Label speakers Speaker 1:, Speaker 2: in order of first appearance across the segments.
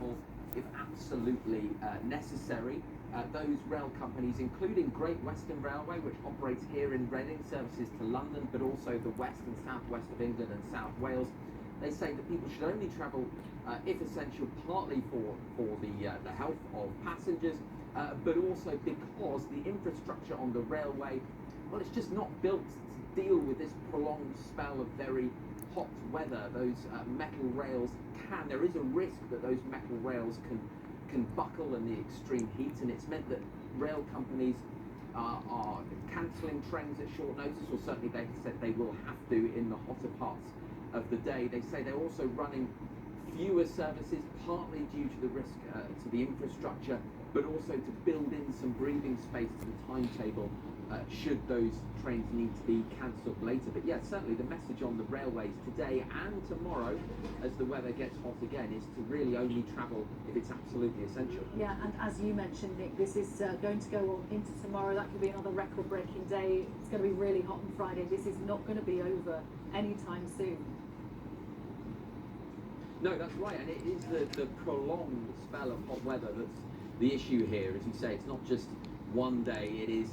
Speaker 1: travel if absolutely necessary. Those rail companies, including Great Western Railway, which operates here in Reading, services to London, but also the west and southwest of England and South Wales, they say that people should only travel if essential, partly for the health of passengers, but also because the infrastructure on the railway, well, it's just not built to deal with this prolonged spell of very hot weather. Those metal rails there is a risk that those metal rails can buckle in the extreme heat, and it's meant that rail companies are cancelling trains at short notice, or certainly they said they will have to in the hotter parts of the day. They say they're also running fewer services, partly due to the risk to the infrastructure, but also to build in some breathing space to the timetable should those trains need to be cancelled later. But yeah, certainly the message on the railways today and tomorrow, as the weather gets hot again, is to really only travel if it's absolutely essential.
Speaker 2: Yeah, and as you mentioned, Nick, this is going to go on into tomorrow. That could be another record-breaking day. It's going to be really hot on Friday. This is not going to be over anytime soon.
Speaker 1: No, that's right, and it is the prolonged spell of hot weather that's the issue here. As you say, it's not just one day, it is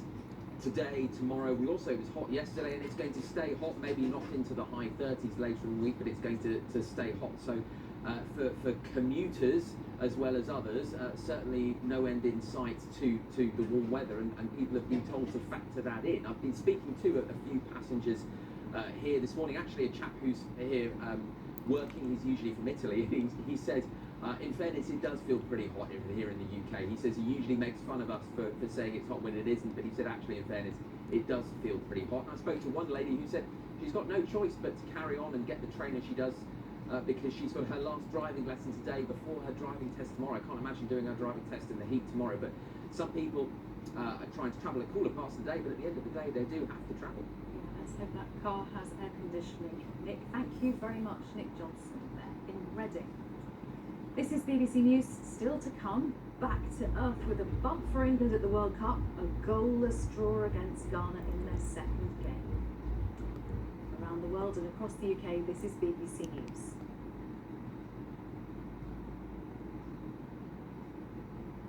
Speaker 1: today, tomorrow. We also, it was hot yesterday, and it's going to stay hot, maybe not into the high 30s later in the week, but it's going to stay hot. So for commuters as well as others, certainly no end in sight to the warm weather, and people have been told to factor that in. I've been speaking to a few passengers here this morning, actually a chap who's here working. He's usually from Italy, and he said, in fairness, it does feel pretty hot here in the UK. He says he usually makes fun of us for saying it's hot when it isn't, but he said actually, in fairness, it does feel pretty hot. And I spoke to one lady who said she's got no choice but to carry on and get the train as she does, because she's got her last driving lesson today before her driving test tomorrow. I can't imagine doing her driving test in the heat tomorrow, but some people are trying to travel at cooler parts of the day, but at the end of the day, they do have to travel.
Speaker 2: Let's hope that car has air conditioning. Nick, thank you very much. Nick Johnson there in Reading. This is BBC News. Still to come, back to earth with a bump for England at the World Cup, a goalless draw against Ghana in their second game. Around the world and across the UK, this is BBC News.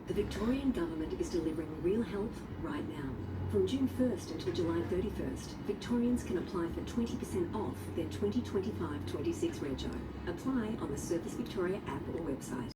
Speaker 3: The Victorian Government is delivering real help right now. From June 1st until July 31st, Victorians can apply for 20% off their 2025-26 rego. Apply on the Service Victoria app or website.